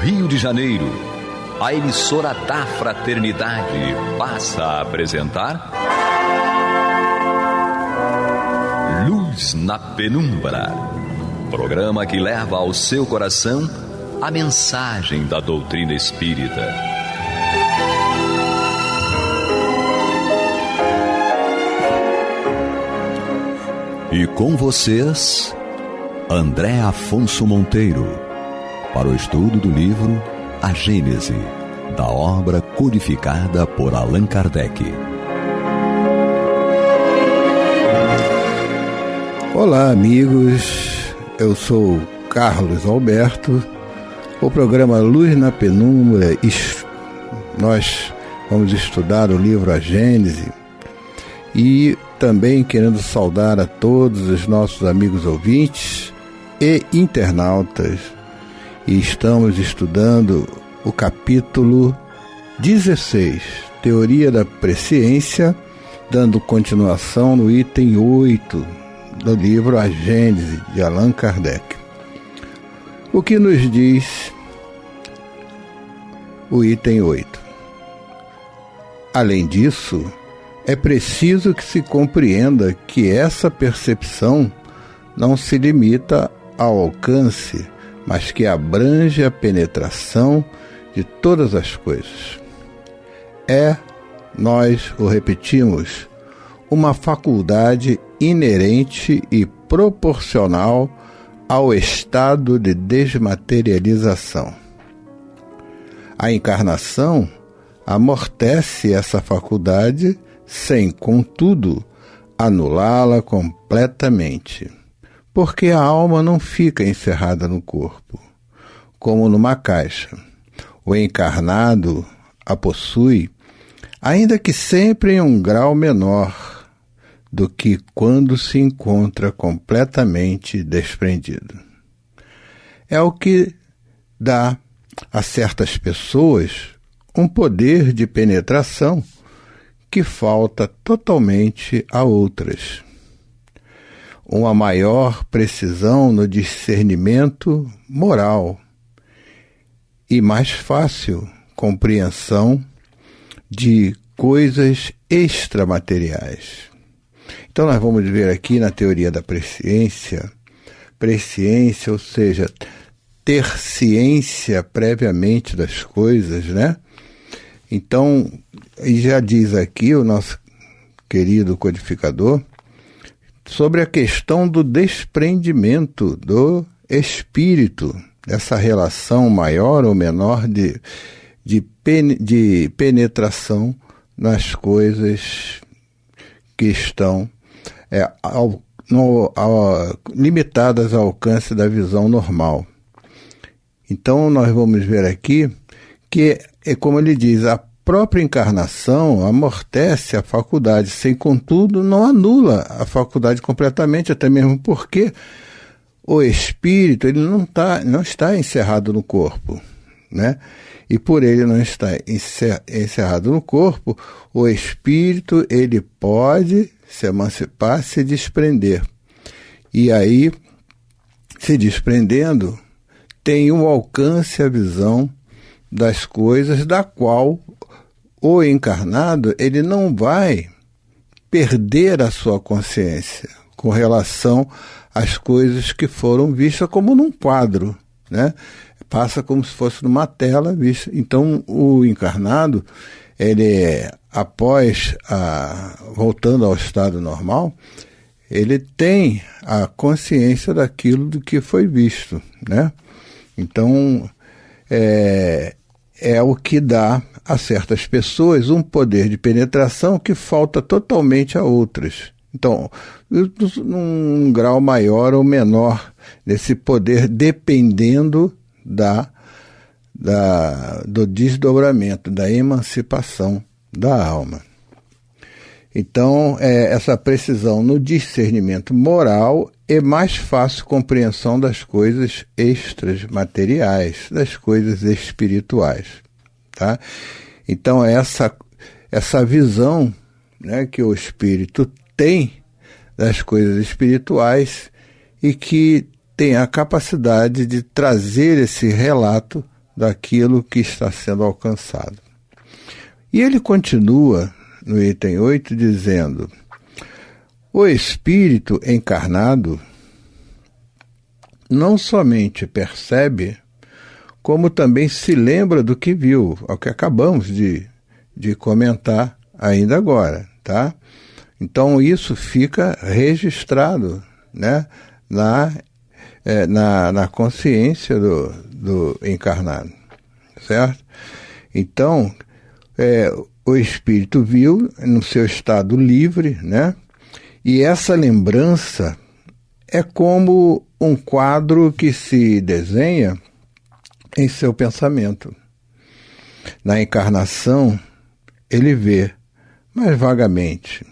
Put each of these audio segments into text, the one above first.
Rio de Janeiro, a emissora da Fraternidade passa a apresentar Luz na Penumbra, programa que leva ao seu coração a mensagem da doutrina espírita. E com vocês, André Afonso Monteiro, para o estudo do livro A Gênese, da obra codificada por Allan Kardec. Olá, amigos, eu sou Carlos Alberto. O programa Luz na Penumbra, nós vamos estudar o livro A Gênese e também querendo saudar a todos os nossos amigos ouvintes e internautas. E estamos estudando o capítulo 16, Teoria da Presciência, dando continuação no item 8 do livro A Gênese, de Allan Kardec. O que nos diz o item 8? Além disso, é preciso que se compreenda que essa percepção não se limita ao alcance, mas que abrange a penetração de todas as coisas. Nós o repetimos, uma faculdade inerente e proporcional ao estado de desmaterialização. A encarnação amortece essa faculdade sem, contudo, anulá-la completamente, porque a alma não fica encerrada no corpo, como numa caixa. O encarnado a possui, ainda que sempre em um grau menor do que quando se encontra completamente desprendido. É o que dá a certas pessoas um poder de penetração que falta totalmente a outras. Uma maior precisão no discernimento moral e mais fácil compreensão de coisas extramateriais. Então nós vamos ver aqui na teoria da presciência, ou seja, ter ciência previamente das coisas, né? Então, já diz aqui o nosso querido codificador sobre a questão do desprendimento do espírito, dessa relação maior ou menor de penetração nas coisas que estão limitadas ao alcance da visão normal. Então, nós vamos ver aqui que, como ele diz, a própria encarnação amortece a faculdade, sem, contudo, não anula a faculdade completamente, até mesmo porque o espírito ele não está encerrado no corpo, né? E por ele não estar encerrado no corpo, o espírito ele pode se emancipar, se desprender. E aí, se desprendendo, tem um alcance a visão das coisas, da qual o encarnado ele não vai perder a sua consciência com relação às coisas que foram vistas como num quadro, né? Passa como se fosse numa tela vista. Então o encarnado, ele voltando ao estado normal, ele tem a consciência daquilo do que foi visto, né? Então é o que dá a certas pessoas um poder de penetração que falta totalmente a outras. Então, num grau maior ou menor desse poder, dependendo do desdobramento, da emancipação da alma. Então, essa precisão no discernimento moral e mais fácil compreensão das coisas extras materiais, das coisas espirituais. Tá? Então, essa visão, né, que o espírito tem das coisas espirituais e que tem a capacidade de trazer esse relato daquilo que está sendo alcançado. E ele continua no item 8 dizendo: o espírito encarnado não somente percebe, como também se lembra do que viu, ao que acabamos de comentar ainda agora, tá? Então isso fica registrado, né, na consciência do encarnado, certo? Então, o espírito viu no seu estado livre, né? E essa lembrança é como um quadro que se desenha em seu pensamento. Na encarnação, ele vê, mas vagamente,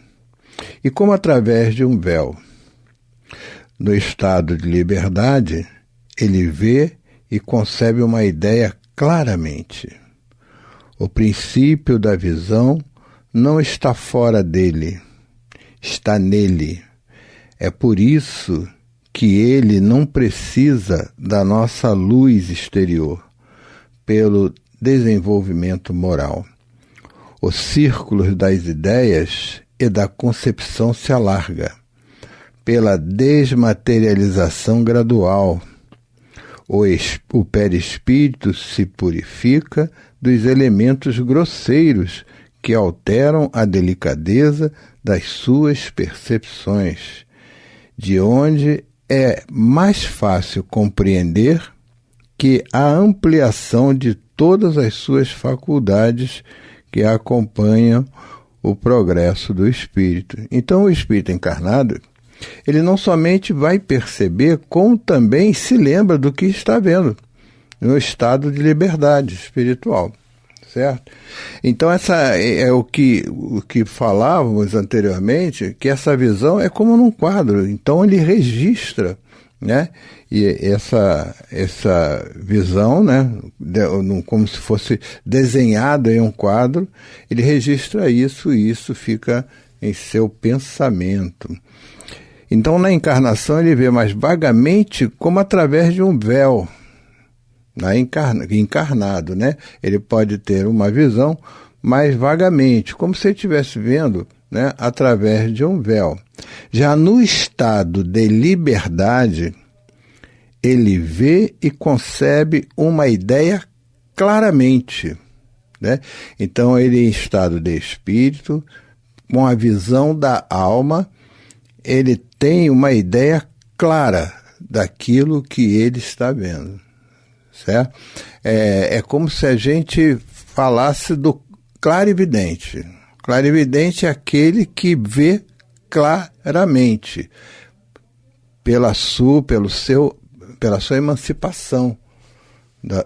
e como através de um véu. No estado de liberdade, ele vê e concebe uma ideia claramente. O princípio da visão não está fora dele, está nele. É por isso que ele não precisa da nossa luz exterior, pelo desenvolvimento moral. Os círculos das ideias e da concepção se alarga, pela desmaterialização gradual. O perispírito se purifica dos elementos grosseiros que alteram a delicadeza das suas percepções, de onde é mais fácil compreender que a ampliação de todas as suas faculdades que acompanham o progresso do espírito. Então, o espírito encarnado, ele não somente vai perceber, como também se lembra do que está vendo, no estado de liberdade espiritual, certo? Então, essa é o que falávamos anteriormente, que essa visão é como num quadro. Então, ele registra, né? E essa visão, né, como se fosse desenhada em um quadro, ele registra isso e isso fica em seu pensamento. Então, na encarnação, ele vê mais vagamente, como através de um véu, encarnado, né? Ele pode ter uma visão mais vagamente, como se ele estivesse vendo, né, através de um véu. Já no estado de liberdade, ele vê e concebe uma ideia claramente, né? Então, ele em estado de espírito, com a visão da alma, ele tem uma ideia clara daquilo que ele está vendo, certo? É como se a gente falasse do clarividente. Clarividente é aquele que vê claramente pela sua emancipação da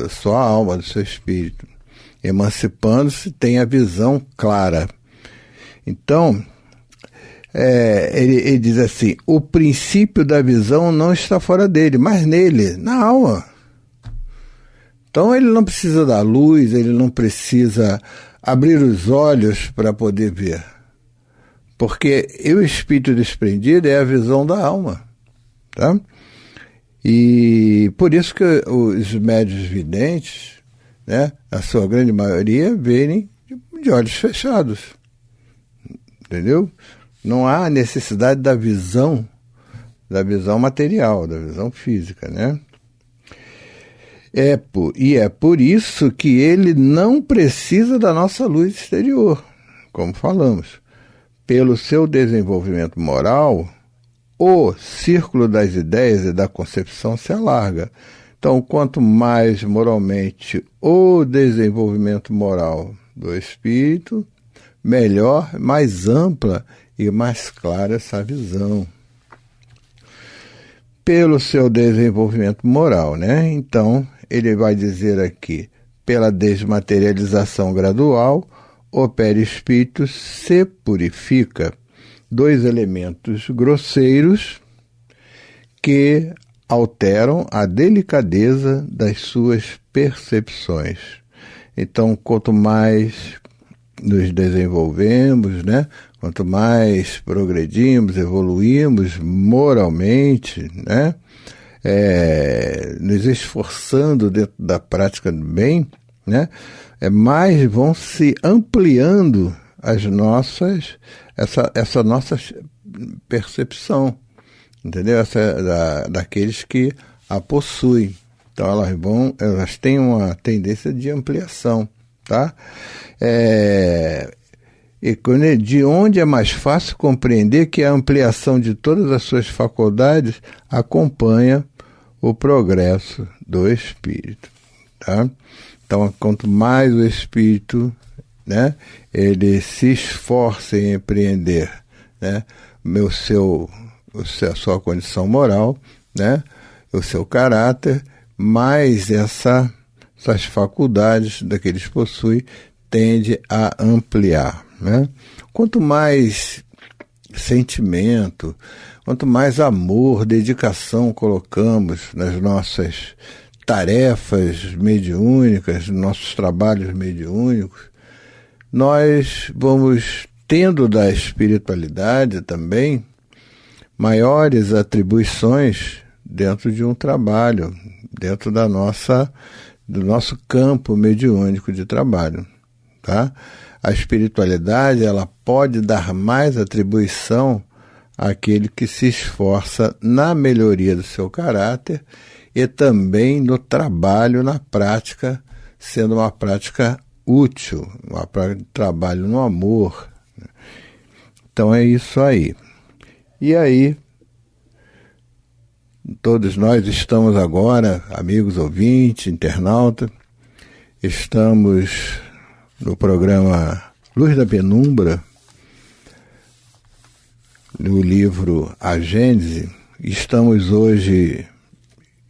sua alma, do seu espírito. Emancipando-se, tem a visão clara. Então, ele diz assim: o princípio da visão não está fora dele, mas nele, na alma. Então ele não precisa da luz, ele não precisa abrir os olhos para poder ver. Porque o espírito desprendido é a visão da alma, tá? E por isso que os médiuns videntes, né, a sua grande maioria, veem de olhos fechados. Entendeu? Não há necessidade da visão material, da visão física, né? E é por isso que ele não precisa da nossa luz exterior, como falamos. Pelo seu desenvolvimento moral, o círculo das ideias e da concepção se alarga. Então, quanto mais moralmente o desenvolvimento moral do espírito, melhor, mais ampla e mais clara essa visão. Pelo seu desenvolvimento moral, né? Então, ele vai dizer aqui, pela desmaterialização gradual, o perispírito se purifica dos elementos grosseiros que alteram a delicadeza das suas percepções. Então, quanto mais nos desenvolvemos, né? Quanto mais progredimos, evoluímos moralmente, né? nos esforçando dentro da prática do bem, né, mais vão se ampliando essa nossa percepção, entendeu? Daqueles que a possuem. Então elas têm uma tendência de ampliação, tá? De onde é mais fácil compreender que a ampliação de todas as suas faculdades acompanha o progresso do espírito, tá? Então, quanto mais o espírito, né, ele se esforça em empreender, né, a sua condição moral, né, o seu caráter, mais essas faculdades daqueles possui tende a ampliar, né? Quanto mais sentimento, quanto mais amor, dedicação colocamos nas nossas tarefas mediúnicas, nos nossos trabalhos mediúnicos, nós vamos tendo da espiritualidade também maiores atribuições dentro de um trabalho, dentro do nosso campo mediúnico de trabalho, tá? A espiritualidade, ela pode dar mais atribuição àquele que se esforça na melhoria do seu caráter e também no trabalho, na prática, sendo uma prática útil, uma prática de trabalho no amor. Então é isso aí. E aí, todos nós estamos agora, amigos ouvintes, internautas, estamos no programa Luz da Penumbra, no livro A Gênese. Estamos hoje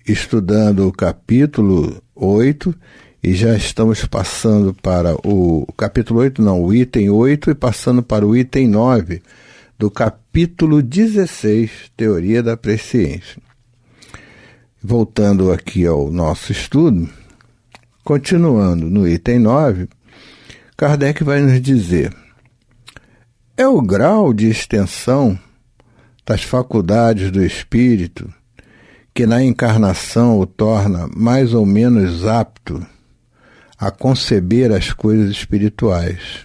estudando o capítulo 8 e já estamos passando para o capítulo 8, não, o item 8 e passando para o item 9 do capítulo 16, Teoria da Presciência. Voltando aqui ao nosso estudo, continuando no item 9, Kardec vai nos dizer: é o grau de extensão das faculdades do espírito que na encarnação o torna mais ou menos apto a conceber as coisas espirituais.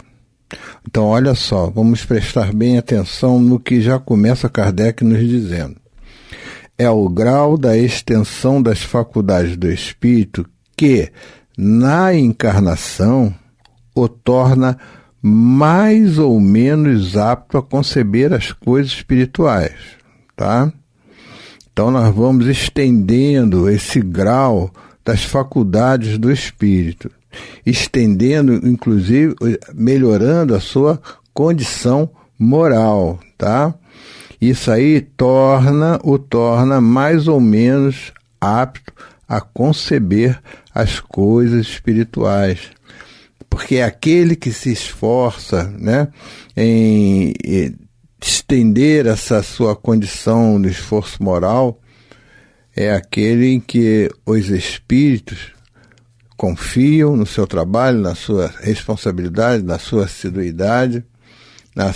Então, olha só, vamos prestar bem atenção no que já começa Kardec nos dizendo. É o grau da extensão das faculdades do espírito que, na encarnação, o torna mais ou menos apto a conceber as coisas espirituais, tá? Então nós vamos estendendo esse grau das faculdades do espírito, estendendo, inclusive, melhorando a sua condição moral, tá? Isso aí o torna mais ou menos apto a conceber as coisas espirituais. Porque é aquele que se esforça, né, em estender essa sua condição de esforço moral, é aquele em que os espíritos confiam no seu trabalho, na sua responsabilidade, na sua assiduidade, na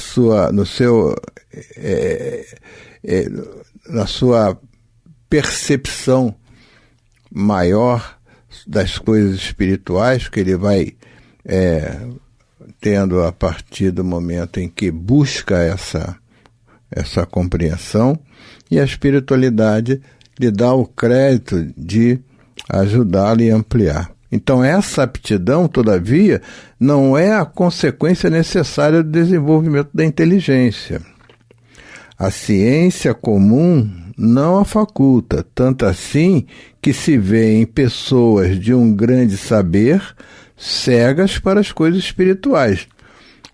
sua percepção maior das coisas espirituais que ele vai tendo a partir do momento em que busca essa compreensão, e a espiritualidade lhe dá o crédito de ajudá-lo e ampliar. Então essa aptidão, todavia, não é a consequência necessária do desenvolvimento da inteligência. A ciência comum não a faculta, tanto assim que se vê em pessoas de um grande saber cegas para as coisas espirituais,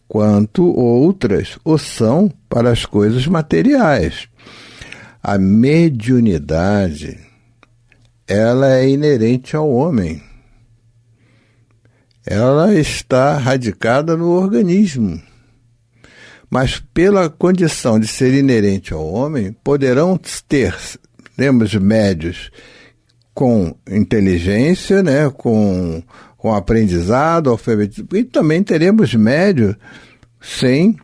quanto outras o são para as coisas materiais. A mediunidade, ela é inerente ao homem. Ela está radicada no organismo. Mas pela condição de ser inerente ao homem, poderão temos médios com inteligência, né, com aprendizado, alfabetismo, e também teremos médios sem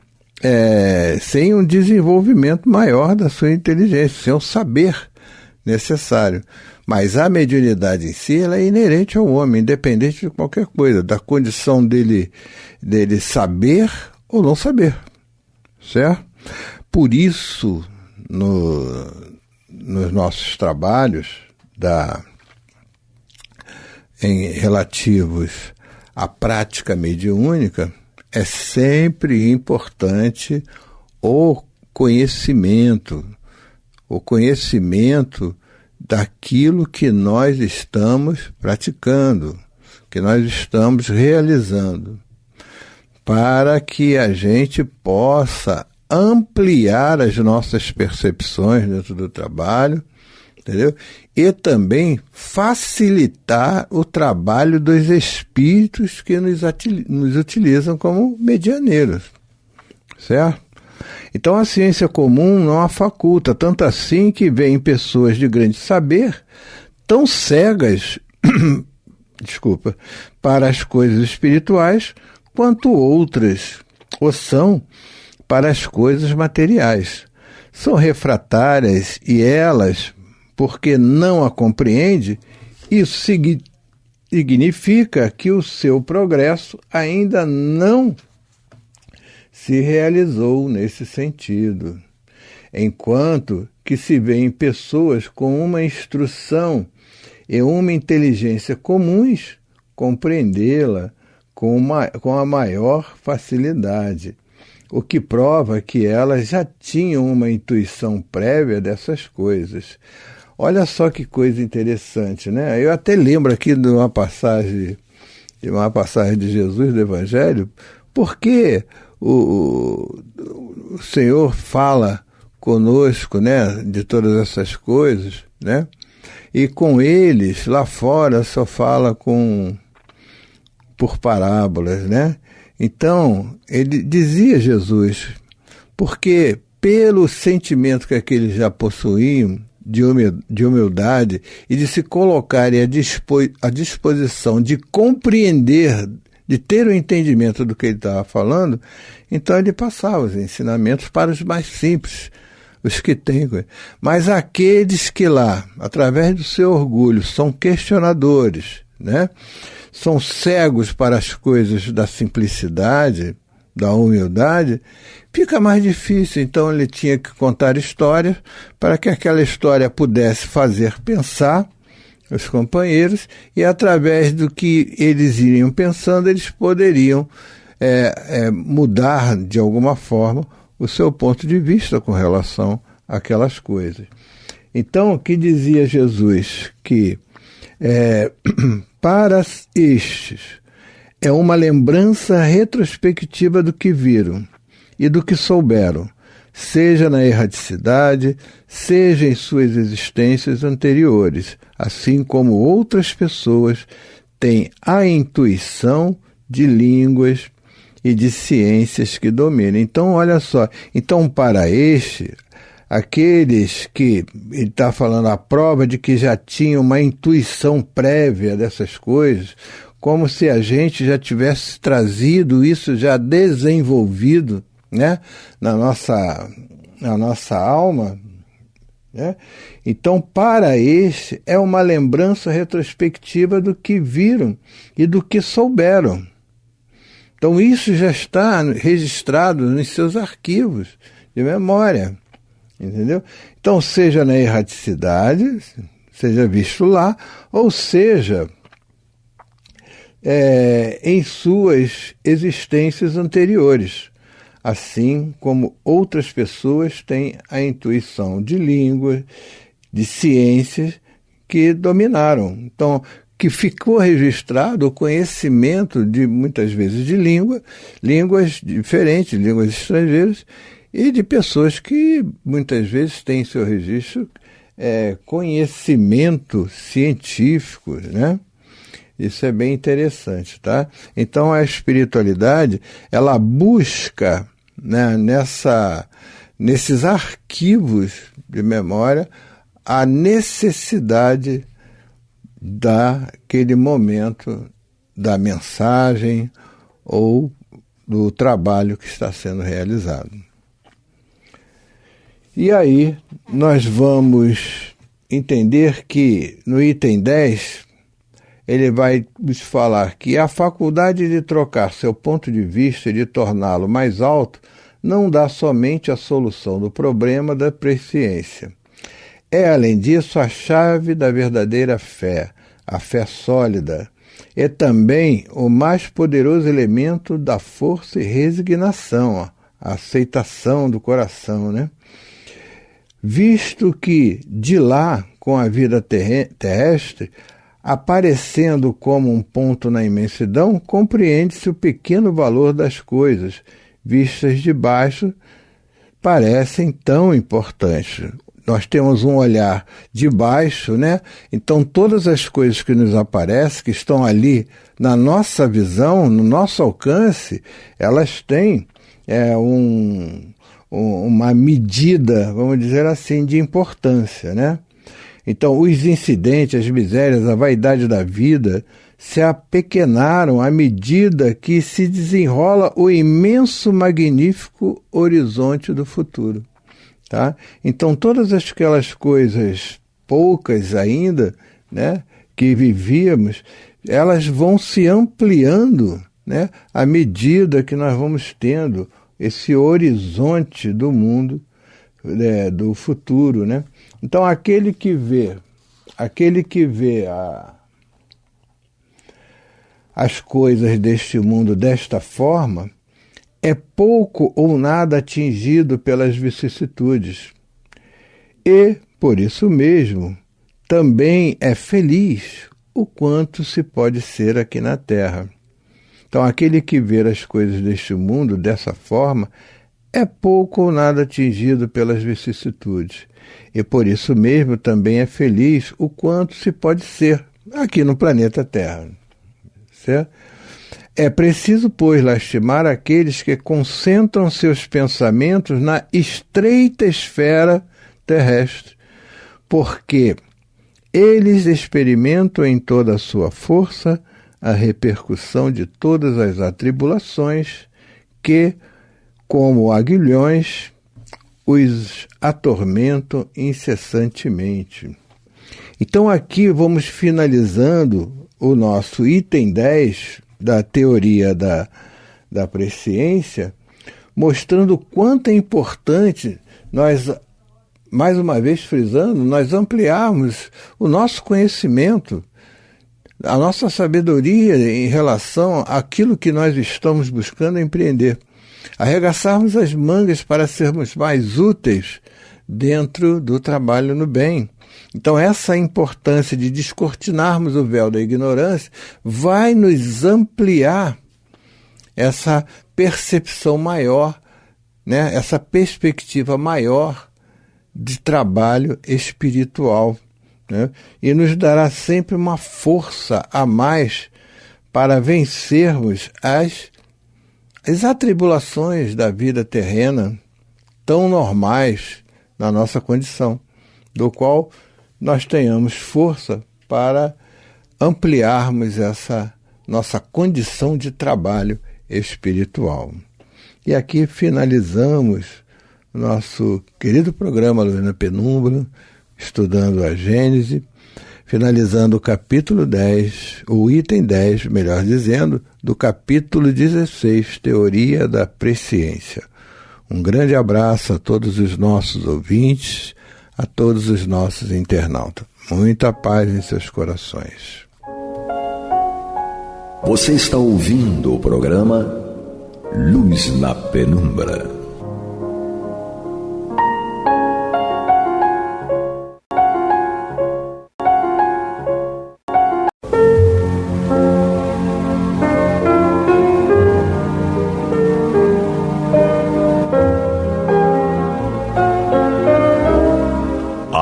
um desenvolvimento maior da sua inteligência, sem o saber necessário. Mas a mediunidade em si, ela é inerente ao homem, independente de qualquer coisa, da condição dele saber ou não saber, certo? Por isso, nos nossos trabalhos relativos à prática mediúnica, é sempre importante o conhecimento daquilo que nós estamos praticando, que nós estamos realizando, para que a gente possa ampliar as nossas percepções dentro do trabalho, entendeu? E também facilitar o trabalho dos espíritos que nos utilizam como medianeiros, certo? Então a ciência comum não a faculta, tanto assim que vêm pessoas de grande saber, tão cegas, para as coisas espirituais, quanto outras o são para as coisas materiais. São refratárias e elas, porque não a compreende, isso significa que o seu progresso ainda não se realizou nesse sentido. Enquanto que se vêem pessoas com uma instrução e uma inteligência comuns compreendê-la com a maior facilidade, o que prova que elas já tinham uma intuição prévia dessas coisas. Olha só que coisa interessante, né? Eu até lembro aqui de uma passagem de Jesus do Evangelho, porque o Senhor fala conosco, né, de todas essas coisas, né? E com eles, lá fora, só fala por parábolas, né? Então, ele dizia Jesus, porque pelo sentimento que aqueles já possuíam, de humildade e de se colocarem à disposição de compreender, de ter o entendimento do que ele estava falando, então ele passava os ensinamentos para os mais simples, os que têm. Mas aqueles que lá, através do seu orgulho, são questionadores, né? São cegos para as coisas da simplicidade, da humildade, fica mais difícil. Então ele tinha que contar histórias para que aquela história pudesse fazer pensar os companheiros, e através do que eles iriam pensando, eles poderiam mudar de alguma forma o seu ponto de vista com relação àquelas coisas. Então, o que dizia Jesus? Que para estes é uma lembrança retrospectiva do que viram e do que souberam, seja na erraticidade, seja em suas existências anteriores, assim como outras pessoas têm a intuição de línguas e de ciências que dominam. Então, olha só, então para aqueles que ele está falando a prova de que já tinham uma intuição prévia dessas coisas, como se a gente já tivesse trazido isso já desenvolvido, né, na nossa alma, né? Então, para este, é uma lembrança retrospectiva do que viram e do que souberam. Então, isso já está registrado nos seus arquivos de memória, entendeu? Então, seja na erraticidade, seja visto lá, ou seja em suas existências anteriores, assim como outras pessoas têm a intuição de línguas, de ciências que dominaram. Então, que ficou registrado o conhecimento de, muitas vezes, de línguas diferentes, línguas estrangeiras, e de pessoas que, muitas vezes, têm em seu registro conhecimento científico, né? Isso é bem interessante, tá? Então, a espiritualidade, ela busca, né, nesses arquivos de memória, a necessidade daquele momento da mensagem ou do trabalho que está sendo realizado. E aí, nós vamos entender que no item 10, ele vai nos falar que a faculdade de trocar seu ponto de vista e de torná-lo mais alto não dá somente a solução do problema da presciência. É, além disso, a chave da verdadeira fé, a fé sólida. É também o mais poderoso elemento da força e resignação, a aceitação do coração, né? Visto que, de lá, com a vida terrestre, aparecendo como um ponto na imensidão, compreende-se o pequeno valor das coisas, vistas de baixo, parecem tão importantes. Nós temos um olhar de baixo, né? Então todas as coisas que nos aparecem, que estão ali na nossa visão, no nosso alcance, elas têm uma medida, vamos dizer assim, de importância, né? Então os incidentes, as misérias, a vaidade da vida se apequenaram à medida que se desenrola o imenso, magnífico horizonte do futuro. Tá? Então todas aquelas coisas poucas ainda, né, que vivíamos, elas vão se ampliando, né, à medida que nós vamos tendo esse horizonte do mundo, do futuro, né? Então aquele que vê as coisas deste mundo desta forma é pouco ou nada atingido pelas vicissitudes. E, por isso mesmo, também é feliz o quanto se pode ser aqui na Terra. Então, aquele que vê as coisas deste mundo dessa forma é pouco ou nada atingido pelas vicissitudes. E, por isso mesmo, também é feliz o quanto se pode ser aqui no planeta Terra. Certo? É preciso, pois, lastimar aqueles que concentram seus pensamentos na estreita esfera terrestre, porque eles experimentam em toda a sua força a repercussão de todas as atribulações que, como aguilhões, os atormentam incessantemente. Então aqui vamos finalizando o nosso item 10 da teoria da presciência, mostrando o quanto é importante nós, mais uma vez frisando, nós ampliarmos o nosso conhecimento, a nossa sabedoria em relação àquilo que nós estamos buscando empreender. Arregaçarmos as mangas para sermos mais úteis dentro do trabalho no bem. Então essa importância de descortinarmos o véu da ignorância vai nos ampliar essa percepção maior, né? Essa perspectiva maior de trabalho espiritual, né? E nos dará sempre uma força a mais para vencermos as atribulações da vida terrena tão normais na nossa condição, do qual nós tenhamos força para ampliarmos essa nossa condição de trabalho espiritual. E aqui finalizamos o nosso querido programa Luz na Penumbra, estudando a Gênese, finalizando o capítulo 10, o item 10, melhor dizendo, do capítulo 16, Teoria da Presciência. Um grande abraço a todos os nossos ouvintes, a todos os nossos internautas. Muita paz em seus corações. Você está ouvindo o programa Luz na Penumbra.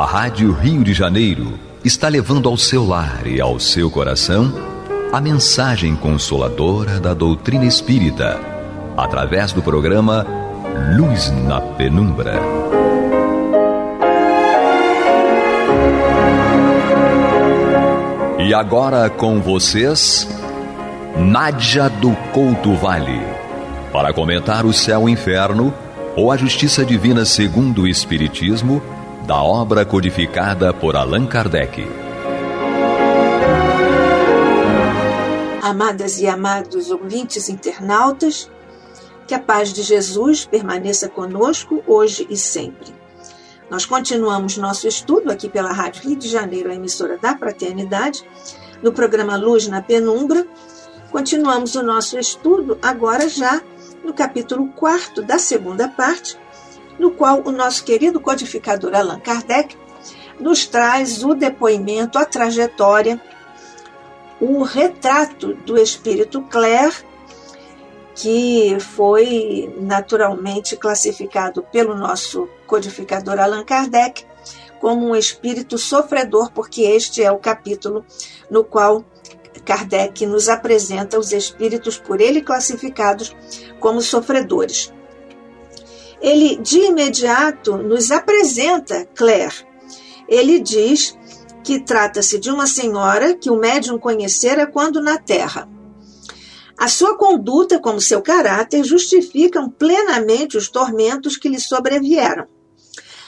Rádio Rio de Janeiro está levando ao seu lar e ao seu coração a mensagem consoladora da doutrina espírita, através do programa Luz na Penumbra. E agora com vocês, Nádia do Couto Vale, para comentar o céu e o inferno ou a justiça divina segundo o Espiritismo, da obra codificada por Allan Kardec. Amadas e amados ouvintes internautas, que a paz de Jesus permaneça conosco hoje e sempre. Nós continuamos nosso estudo aqui pela Rádio Rio de Janeiro, a emissora da Fraternidade, no programa Luz na Penumbra. Continuamos o nosso estudo agora já no capítulo 4 da segunda parte, no qual o nosso querido codificador Allan Kardec nos traz o depoimento, a trajetória, o retrato do espírito Clare, que foi naturalmente classificado pelo nosso codificador Allan Kardec como um espírito sofredor, porque este é o capítulo no qual Kardec nos apresenta os espíritos por ele classificados como sofredores. Ele, de imediato, nos apresenta Clare. Ele diz que trata-se de uma senhora que o médium conhecera quando na Terra. A sua conduta, como seu caráter, justificam plenamente os tormentos que lhe sobrevieram.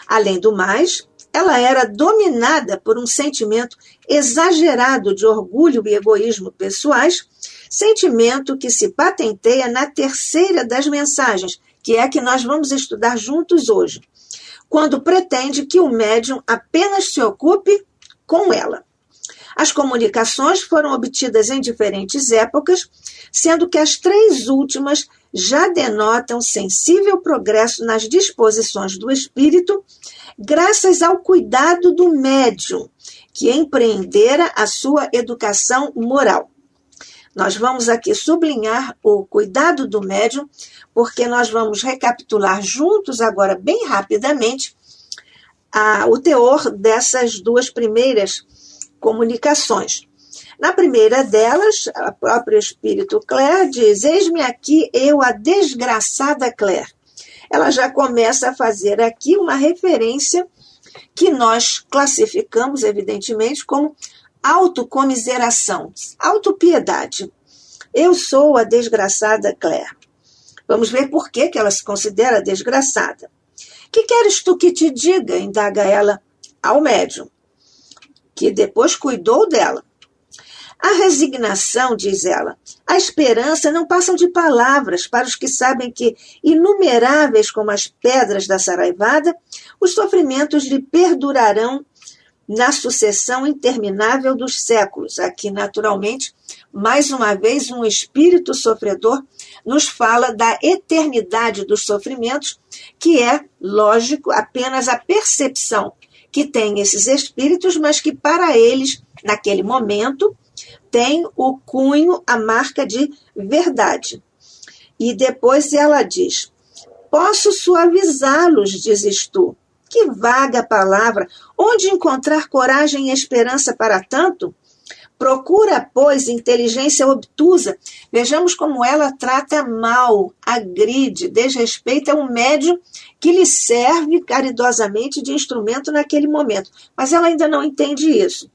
Além do mais, ela era dominada por um sentimento exagerado de orgulho e egoísmo pessoais, sentimento que se patenteia na terceira das mensagens, que é a que nós vamos estudar juntos hoje, quando pretende que o médium apenas se ocupe com ela. As comunicações foram obtidas em diferentes épocas, sendo que as três últimas já denotam sensível progresso nas disposições do espírito, graças ao cuidado do médium, que empreendera a sua educação moral. Nós vamos aqui sublinhar o cuidado do médium, porque nós vamos recapitular juntos agora, bem rapidamente, o teor dessas duas primeiras comunicações. Na primeira delas, o próprio espírito Clare diz: eis-me aqui eu, a desgraçada Clare. Ela já começa a fazer aqui uma referência que nós classificamos, evidentemente, como autocomiseração, autopiedade. Eu sou a desgraçada Clare. Vamos ver por que ela se considera desgraçada. Que queres tu que te diga? Indaga ela ao médium, que depois cuidou dela. A resignação, diz ela, a esperança não passam de palavras para os que sabem que, inumeráveis como as pedras da saraivada, os sofrimentos lhe perdurarão na sucessão interminável dos séculos. Aqui, naturalmente, mais uma vez, um espírito sofredor nos fala da eternidade dos sofrimentos, que é, lógico, apenas a percepção que tem esses espíritos, mas que para eles, naquele momento, tem o cunho, a marca de verdade. E depois ela diz: posso suavizá-los, dizes tu. Que vaga palavra! Onde encontrar coragem e esperança para tanto? Procura, pois, inteligência obtusa. Vejamos como ela trata mal, agride, desrespeita um médium que lhe serve caridosamente de instrumento naquele momento. Mas ela ainda não entende isso.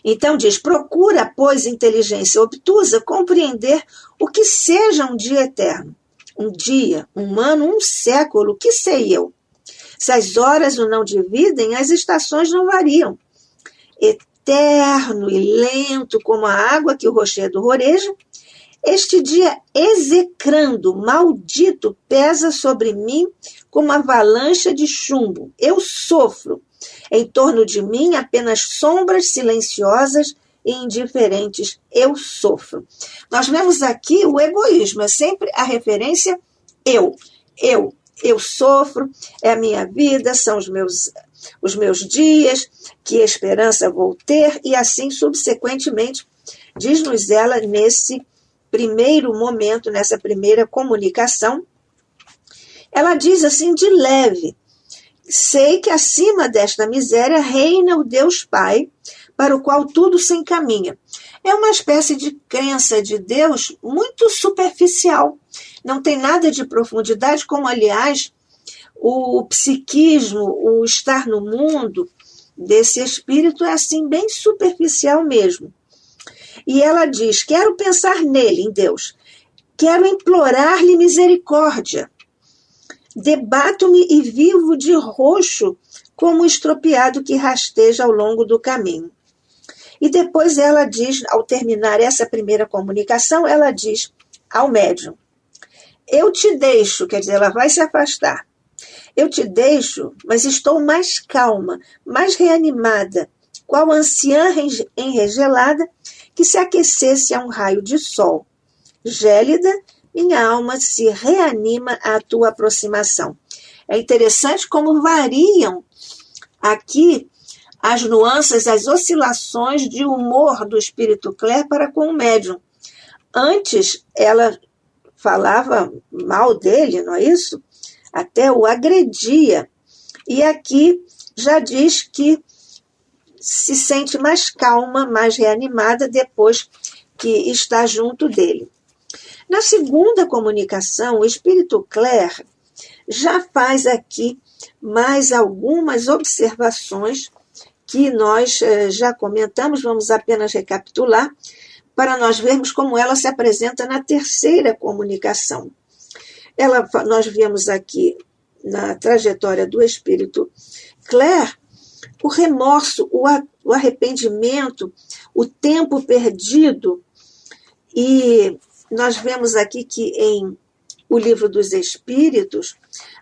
Então diz: procura, pois, inteligência obtusa, compreender o que seja um dia eterno. Um dia, um ano, um século, que sei eu? Se as horas o não dividem, as estações não variam. Eterno e lento como a água que o rochedo roreja, este dia execrando, maldito, pesa sobre mim como avalanche de chumbo. Eu sofro. Em torno de mim, apenas sombras silenciosas e indiferentes. Eu sofro. Nós vemos aqui o egoísmo, é sempre a referência eu sofro, é a minha vida, são os meus dias, que esperança vou ter, e assim subsequentemente, diz-nos ela nesse primeiro momento, nessa primeira comunicação, ela diz assim de leve: sei que acima desta miséria reina o Deus Pai, para o qual tudo se encaminha. É uma espécie de crença de Deus muito superficial. Não tem nada de profundidade, como, aliás, o psiquismo, o estar no mundo desse espírito é assim, bem superficial mesmo. E ela diz: quero pensar nele, em Deus. Quero implorar-lhe misericórdia. Debato-me e vivo de roxo como um estropiado que rasteja ao longo do caminho. E depois ela diz, ao terminar essa primeira comunicação, ela diz ao médium: eu te deixo, quer dizer, ela vai se afastar. Eu te deixo, mas estou mais calma, mais reanimada, qual anciã enregelada que se aquecesse a um raio de sol. Gélida, minha alma se reanima à tua aproximação. É interessante como variam aqui as nuances, as oscilações de humor do espírito Claire para com o médium. Antes, ela falava mal dele, não é isso? Até o agredia. E aqui já diz que se sente mais calma, mais reanimada depois que está junto dele. Na segunda comunicação, o espírito Claire já faz aqui mais algumas observações que nós já comentamos, vamos apenas recapitular, para nós vermos como ela se apresenta na terceira comunicação. Nós vemos aqui, na trajetória do espírito Claire, o remorso, o arrependimento, o tempo perdido. E nós vemos aqui que em O Livro dos Espíritos,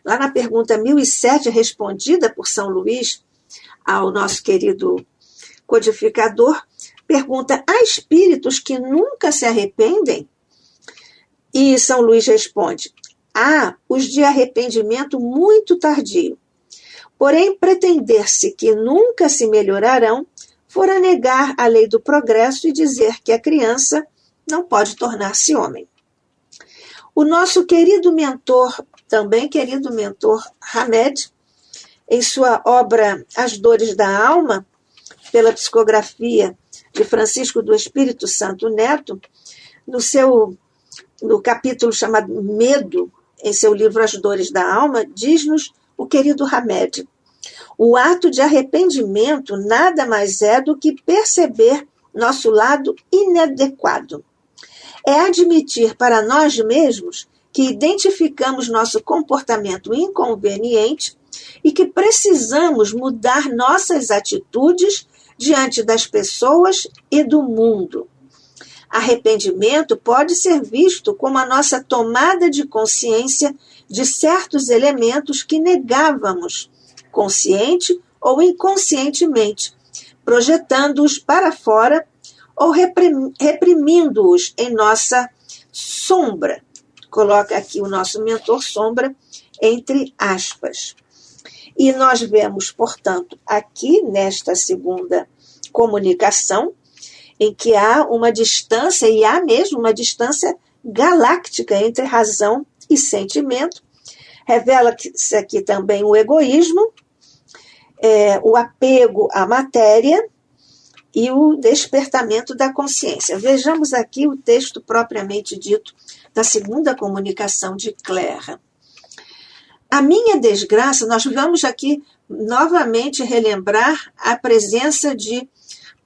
lá na pergunta 1007, respondida por São Luís ao nosso querido codificador, pergunta: há espíritos que nunca se arrependem? E São Luís responde: há os de arrependimento muito tardio. Porém, pretender-se que nunca se melhorarão fora negar a lei do progresso e dizer que a criança não pode tornar-se homem. O nosso querido mentor, também querido mentor Hamed, em sua obra As Dores da Alma, pela psicografia de Francisco do Espírito Santo Neto, no capítulo chamado Medo, em seu livro As Dores da Alma, diz-nos o querido Hamed: o ato de arrependimento nada mais é do que perceber nosso lado inadequado. É admitir para nós mesmos que identificamos nosso comportamento inconveniente e que precisamos mudar nossas atitudes diante das pessoas e do mundo. Arrependimento pode ser visto como a nossa tomada de consciência de certos elementos que negávamos, consciente ou inconscientemente, projetando-os para fora ou reprimindo-os em nossa sombra. Coloca aqui o nosso mentor sombra entre aspas. E nós vemos, portanto, aqui nesta segunda comunicação, em que há uma distância, e há mesmo uma distância galáctica entre razão e sentimento. Revela-se aqui também o egoísmo, o apego à matéria e o despertamento da consciência. Vejamos aqui o texto propriamente dito da segunda comunicação de Claire. A minha desgraça, nós vamos aqui novamente relembrar a presença de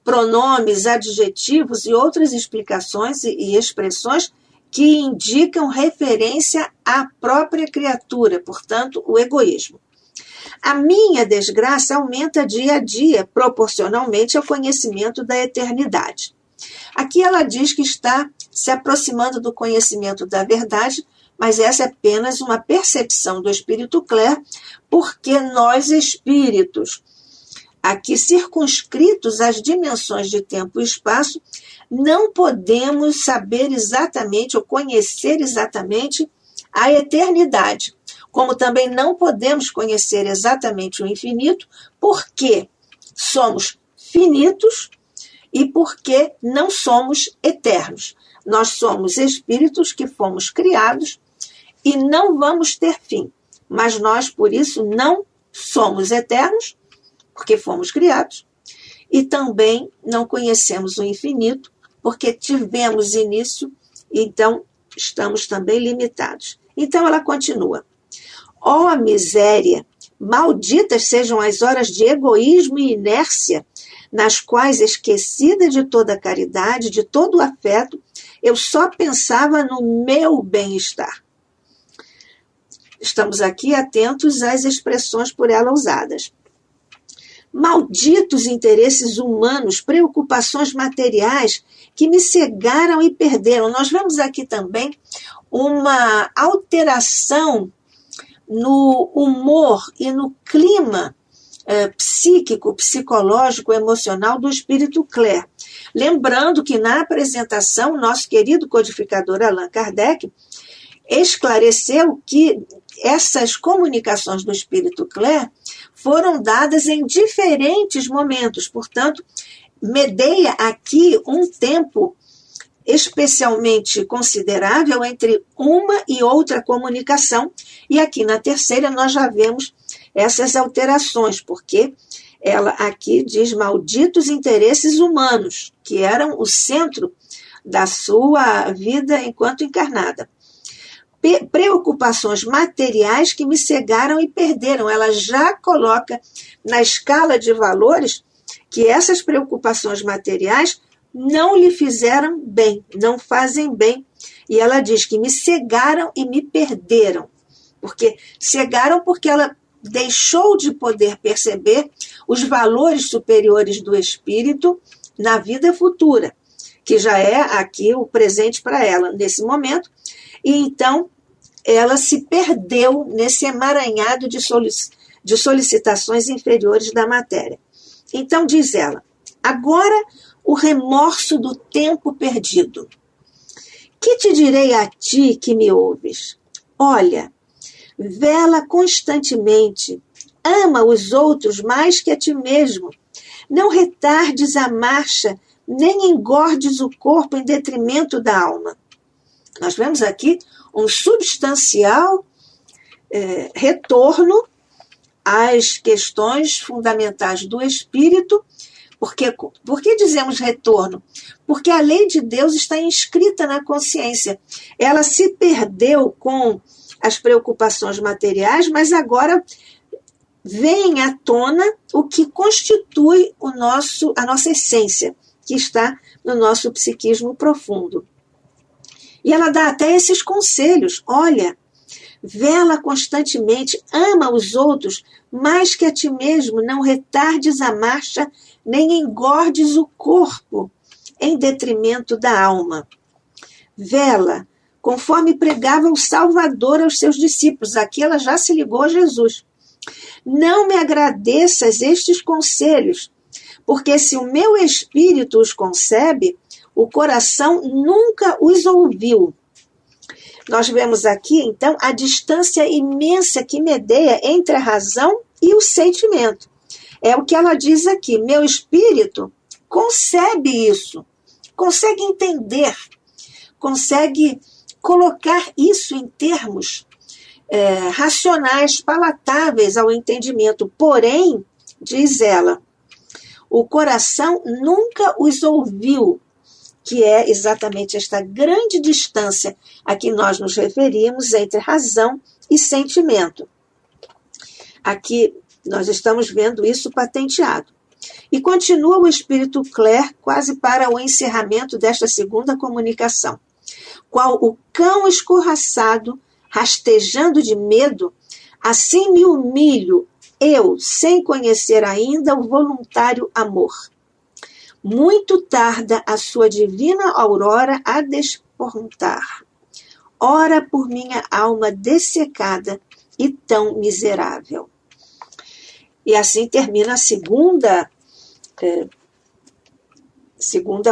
pronomes, adjetivos e outras explicações e expressões que indicam referência à própria criatura, portanto, o egoísmo. A minha desgraça aumenta dia a dia, proporcionalmente ao conhecimento da eternidade. Aqui ela diz que está se aproximando do conhecimento da verdade, mas essa é apenas uma percepção do espírito Claire, porque nós, espíritos, aqui circunscritos às dimensões de tempo e espaço, não podemos saber exatamente ou conhecer exatamente a eternidade, como também não podemos conhecer exatamente o infinito, porque somos finitos e porque não somos eternos. Nós somos espíritos que fomos criados e não vamos ter fim, mas nós, por isso, não somos eternos, porque fomos criados, e também não conhecemos o infinito, porque tivemos início, então estamos também limitados. Então ela continua: ó a miséria, malditas sejam as horas de egoísmo e inércia, nas quais, esquecida de toda a caridade, de todo o afeto, eu só pensava no meu bem-estar. Estamos aqui atentos às expressões por ela usadas. Malditos interesses humanos, preocupações materiais que me cegaram e perderam. Nós vemos aqui também uma alteração no humor e no clima psíquico, psicológico, emocional do espírito Claire. Lembrando que na apresentação, nosso querido codificador Allan Kardec esclareceu que essas comunicações do espírito Claire foram dadas em diferentes momentos, portanto, medeia aqui um tempo especialmente considerável entre uma e outra comunicação, e aqui na terceira nós já vemos essas alterações, porque ela aqui diz malditos interesses humanos, que eram o centro da sua vida enquanto encarnada. Preocupações materiais que me cegaram e perderam. Ela já coloca na escala de valores que essas preocupações materiais não lhe fizeram bem, não fazem bem. E ela diz que me cegaram e me perderam. Cegaram porque ela deixou de poder perceber os valores superiores do espírito na vida futura, que já é aqui o presente para ela nesse momento, e então ela se perdeu nesse emaranhado de solicitações inferiores da matéria. Então diz ela, agora o remorso do tempo perdido. Que te direi a ti que me ouves? Olha, vela constantemente, ama os outros mais que a ti mesmo. Não retardes a marcha, nem engordes o corpo em detrimento da alma. Nós vemos aqui um substancial retorno às questões fundamentais do espírito. Por que dizemos retorno? Porque a lei de Deus está inscrita na consciência. Ela se perdeu com as preocupações materiais, mas agora vem à tona o que constitui a nossa essência, que está no nosso psiquismo profundo. E ela dá até esses conselhos. Olha, vela constantemente, ama os outros mais que a ti mesmo, não retardes a marcha, nem engordes o corpo em detrimento da alma. Vela, conforme pregava o Salvador aos seus discípulos. Aqui ela já se ligou a Jesus. Não me agradeças estes conselhos, porque se o meu espírito os concebe, o coração nunca os ouviu. Nós vemos aqui, então, a distância imensa que medeia entre a razão e o sentimento. É o que ela diz aqui. Meu espírito concebe isso, consegue entender, consegue colocar isso em termos racionais, palatáveis ao entendimento. Porém, diz ela, o coração nunca os ouviu, que é exatamente esta grande distância a que nós nos referimos entre razão e sentimento. Aqui nós estamos vendo isso patenteado. E continua o espírito Claire quase para o encerramento desta segunda comunicação. Qual o cão escorraçado, rastejando de medo, assim me humilho, eu, sem conhecer ainda o voluntário amor. Muito tarda a sua divina aurora a despontar. Ora por minha alma dessecada e tão miserável. E assim termina a segunda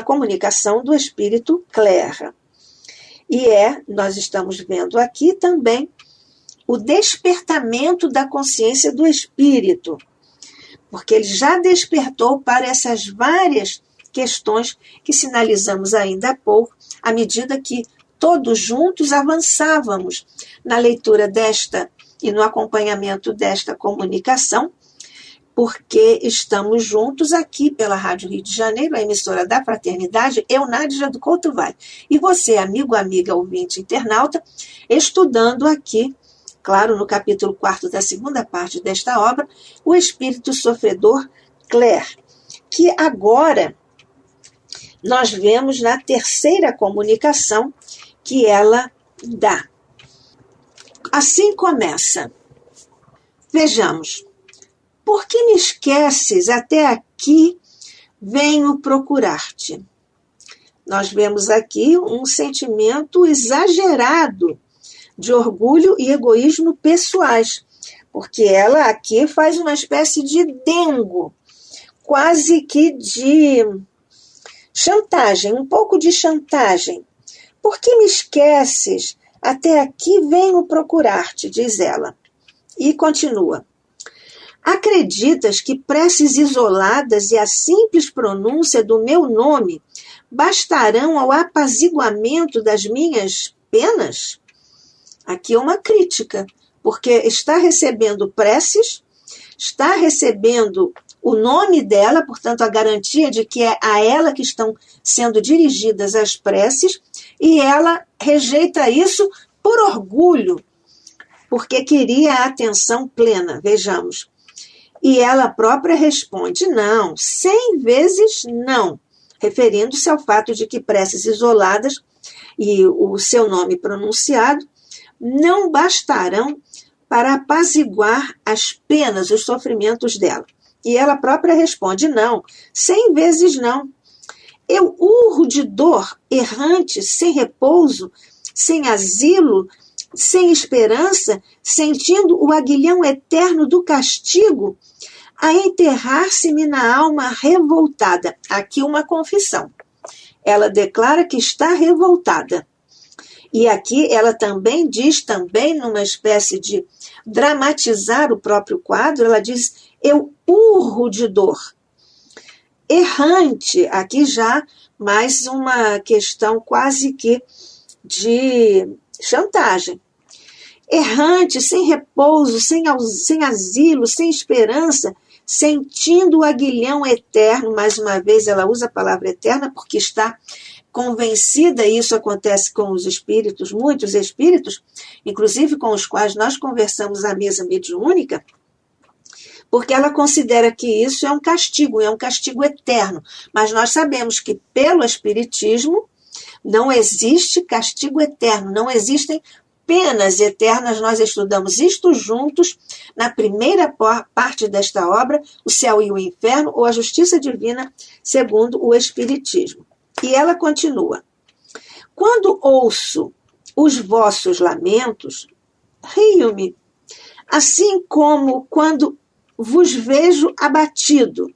comunicação do espírito Claire. E nós estamos vendo aqui também o despertamento da consciência do espírito, porque ele já despertou para essas várias questões que sinalizamos ainda há pouco, à medida que todos juntos avançávamos na leitura desta e no acompanhamento desta comunicação, porque estamos juntos aqui pela Rádio Rio de Janeiro, a emissora da Fraternidade, eu, Nádia do Couto Vale. E você, amigo, amiga, ouvinte, internauta, estudando aqui, claro, no capítulo 4 da segunda parte desta obra, o espírito sofredor Claire, que agora nós vemos na terceira comunicação que ela dá. Assim começa. Vejamos. Por que me esqueces? Até aqui venho procurar-te. Nós vemos aqui um sentimento exagerado de orgulho e egoísmo pessoais, porque ela aqui faz uma espécie de dengo, quase que de chantagem, um pouco de chantagem. Por que me esqueces? Até aqui venho procurar-te, diz ela. E continua. Acreditas que preces isoladas e a simples pronúncia do meu nome bastarão ao apaziguamento das minhas penas? Aqui é uma crítica, porque está recebendo preces, está recebendo o nome dela, portanto, a garantia de que é a ela que estão sendo dirigidas as preces, e ela rejeita isso por orgulho, porque queria a atenção plena. Vejamos. E ela própria responde, não, 100 vezes não, referindo-se ao fato de que preces isoladas e o seu nome pronunciado não bastarão para apaziguar as penas, os sofrimentos dela. E ela própria responde, não, 100 vezes não. Eu urro de dor, errante, sem repouso, sem asilo, sem esperança, sentindo o aguilhão eterno do castigo, a enterrar-se-me na alma revoltada. Aqui uma confissão. Ela declara que está revoltada. E aqui ela também diz, também numa espécie de dramatizar o próprio quadro, ela diz, eu urro de dor. Errante, aqui já mais uma questão quase que de chantagem. Errante, sem repouso, sem asilo, sem esperança, sentindo o aguilhão eterno. Mais uma vez ela usa a palavra eterna porque está convencida, e isso acontece com os espíritos, muitos espíritos, inclusive com os quais nós conversamos à mesa mediúnica, porque ela considera que isso é um castigo eterno. Mas nós sabemos que pelo Espiritismo não existe castigo eterno, não existem penas eternas. Nós estudamos isto juntos na primeira parte desta obra, O Céu e o Inferno, ou A Justiça Divina, segundo o Espiritismo. E ela continua. Quando ouço os vossos lamentos, rio-me, assim como quando vos vejo abatido.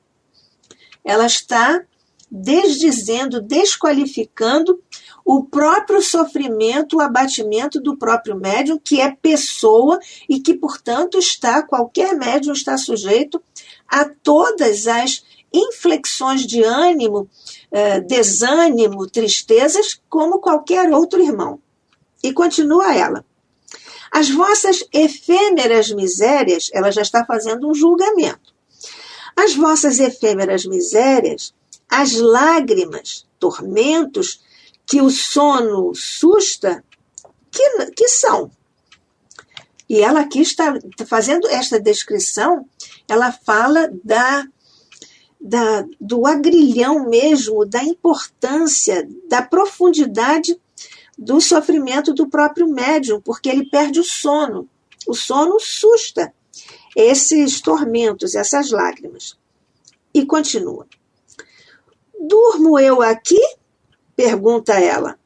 Ela está desdizendo, desqualificando o próprio sofrimento, o abatimento do próprio médium, que é pessoa e que, portanto, qualquer médium está sujeito a todas as inflexões de ânimo, desânimo, tristezas, como qualquer outro irmão. E continua ela. As vossas efêmeras misérias, ela já está fazendo um julgamento. As vossas efêmeras misérias, as lágrimas, tormentos que o sono susta, que são. E ela aqui está fazendo esta descrição, ela fala do agrilhão mesmo, da importância, da profundidade do sofrimento do próprio médium, porque ele perde o sono. O sono susta esses tormentos, essas lágrimas. E continua. Durmo eu aqui? Pergunta ela.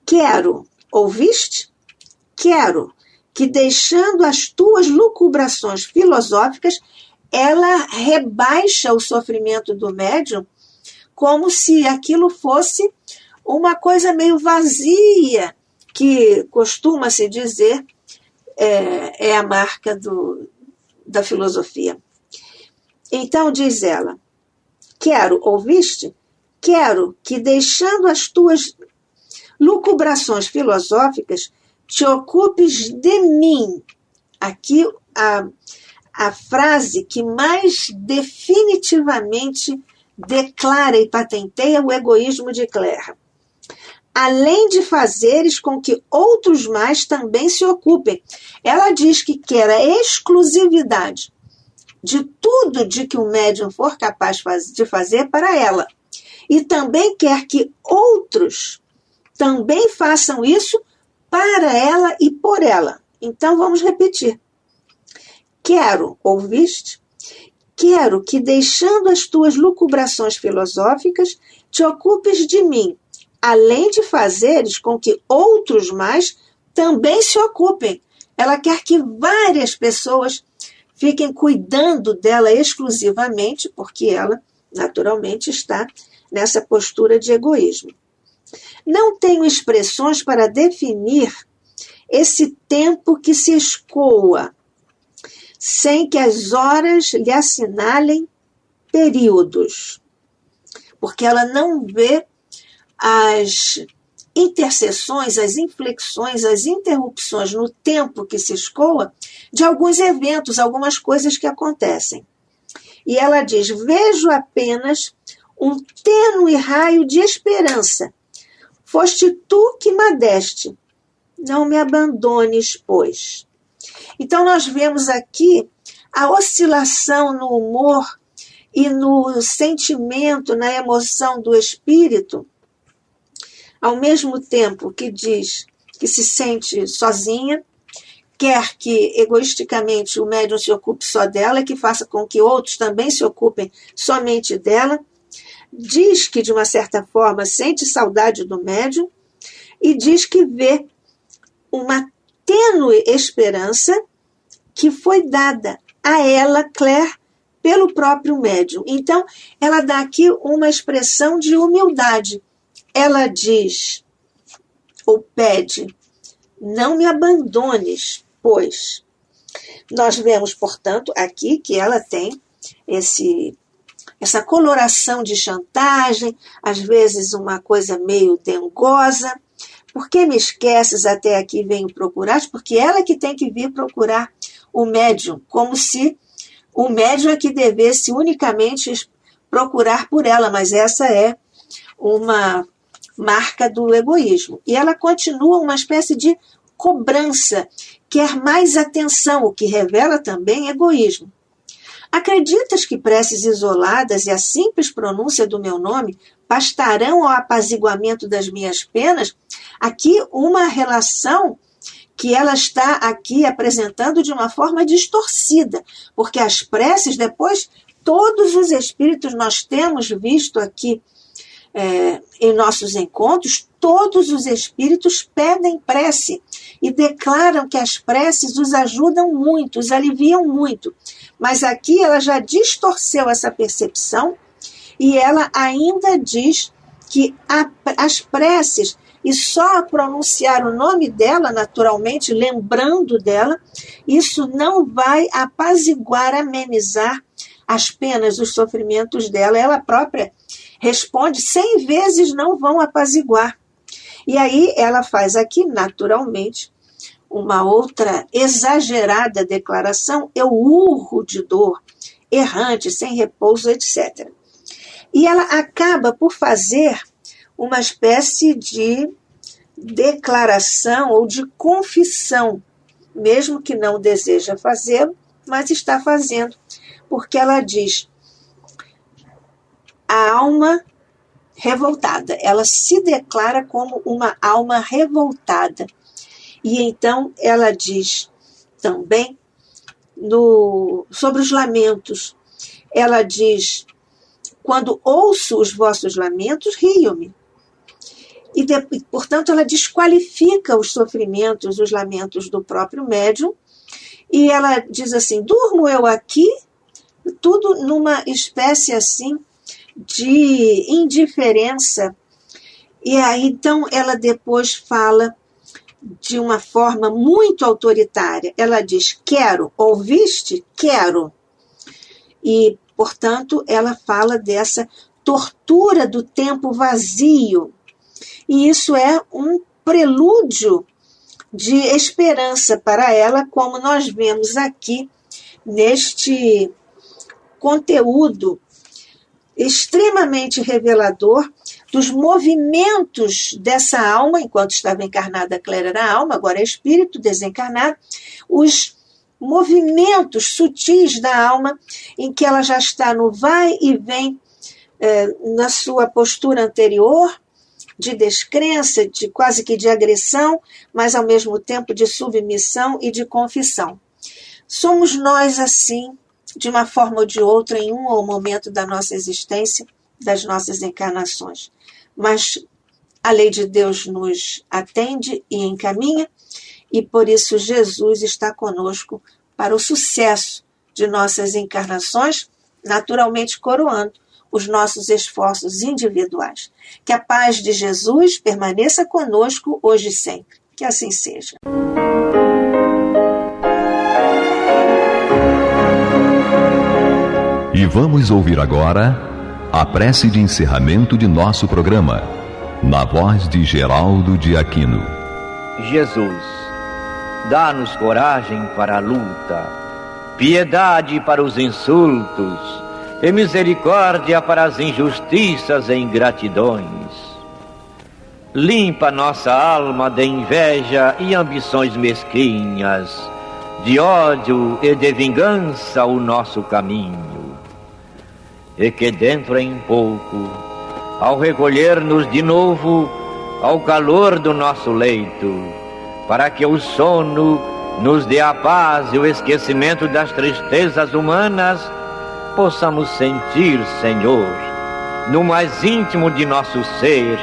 Quero, ouviste? Quero que, deixando as tuas lucubrações filosóficas, ela rebaixa o sofrimento do médium como se aquilo fosse uma coisa meio vazia, que costuma-se dizer é a marca da filosofia. Então diz ela, quero, ouviste? Quero que, deixando as tuas lucubrações filosóficas, te ocupes de mim. Aqui a frase que mais definitivamente declara e patenteia o egoísmo de Claire. Além de fazeres com que outros mais também se ocupem. Ela diz que quer a exclusividade de tudo de que o médium for capaz de fazer para ela. E também quer que outros também façam isso para ela e por ela. Então vamos repetir. Quero, ouviste? Quero que, deixando as tuas lucubrações filosóficas, te ocupes de mim, além de fazeres com que outros mais também se ocupem. Ela quer que várias pessoas fiquem cuidando dela exclusivamente, porque ela, naturalmente, está nessa postura de egoísmo. Não tenho expressões para definir esse tempo que se escoa, sem que as horas lhe assinalem períodos, porque ela não vê as interseções, as inflexões, as interrupções no tempo que se escoa de alguns eventos, algumas coisas que acontecem. E ela diz, vejo apenas um tênue raio de esperança. Foste tu que me deste. Não me abandones, pois. Então nós vemos aqui a oscilação no humor e no sentimento, na emoção do espírito, ao mesmo tempo que diz que se sente sozinha, quer que egoisticamente o médium se ocupe só dela, que faça com que outros também se ocupem somente dela, diz que de uma certa forma sente saudade do médium e diz que vê uma tênue esperança que foi dada a ela, Claire, pelo próprio médium. Então, ela dá aqui uma expressão de humildade. Ela diz, ou pede, não me abandones, pois. Nós vemos, portanto, aqui que ela tem essa coloração de chantagem, às vezes uma coisa meio dengosa. Por que me esqueces, até aqui venho procurar? Porque ela que tem que vir procurar o médium, como se o médium é que devesse unicamente procurar por ela, mas essa é uma marca do egoísmo. E ela continua uma espécie de cobrança, quer mais atenção, o que revela também egoísmo. Acreditas que preces isoladas e a simples pronúncia do meu nome bastarão ao apaziguamento das minhas penas? Aqui uma relação que ela está aqui apresentando de uma forma distorcida, porque as preces, depois, todos os espíritos nós temos visto aqui em nossos encontros, todos os espíritos pedem prece e declaram que as preces os ajudam muito, os aliviam muito. Mas aqui ela já distorceu essa percepção e ela ainda diz que as preces, e só pronunciar o nome dela, naturalmente, lembrando dela, isso não vai apaziguar, amenizar as penas, os sofrimentos dela. Ela própria responde, 100 vezes não vão apaziguar. E aí ela faz aqui, naturalmente, uma outra exagerada declaração, eu urro de dor, errante, sem repouso, etc. E ela acaba por fazer uma espécie de declaração ou de confissão, mesmo que não deseja fazê-lo, mas está fazendo, porque ela diz, a alma revoltada, ela se declara como uma alma revoltada. E então ela diz também sobre os lamentos, ela diz, quando ouço os vossos lamentos, rio-me. E, portanto, ela desqualifica os sofrimentos, os lamentos do próprio médium, e ela diz assim, durmo eu aqui, tudo numa espécie assim de indiferença. E aí, então, ela depois fala de uma forma muito autoritária. Ela diz, quero, ouviste? Quero. E, portanto, ela fala dessa tortura do tempo vazio. E isso é um prelúdio de esperança para ela, como nós vemos aqui neste conteúdo extremamente revelador dos movimentos dessa alma, enquanto estava encarnada, Claire era alma, agora é espírito desencarnado, os movimentos sutis da alma, em que ela já está no vai e vem na sua postura anterior, de descrença, de quase que de agressão, mas ao mesmo tempo de submissão e de confissão. Somos nós assim, de uma forma ou de outra, em um ou momento da nossa existência, das nossas encarnações. Mas a lei de Deus nos atende e encaminha, e por isso Jesus está conosco para o sucesso de nossas encarnações, naturalmente coroando os nossos esforços individuais. Que a paz de Jesus permaneça conosco hoje e sempre. Que assim seja. E vamos ouvir agora a prece de encerramento de nosso programa, na voz de Geraldo de Aquino. Jesus, dá-nos coragem para a luta, piedade para os insultos e misericórdia para as injustiças e ingratidões. Limpa nossa alma de inveja e ambições mesquinhas, de ódio e de vingança o nosso caminho. E que dentro em pouco, ao recolher-nos de novo ao calor do nosso leito, para que o sono nos dê a paz e o esquecimento das tristezas humanas, possamos sentir, Senhor, no mais íntimo de nosso ser,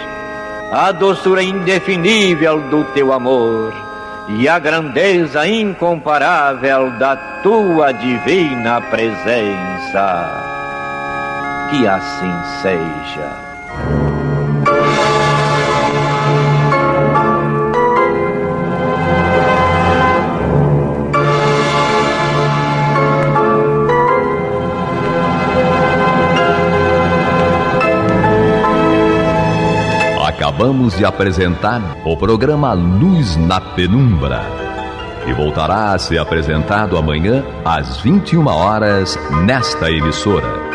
a doçura indefinível do Teu amor e a grandeza incomparável da Tua divina presença. Que assim seja. Acabamos de apresentar o programa Luz na Penumbra, que voltará a ser apresentado amanhã às 21 horas nesta emissora.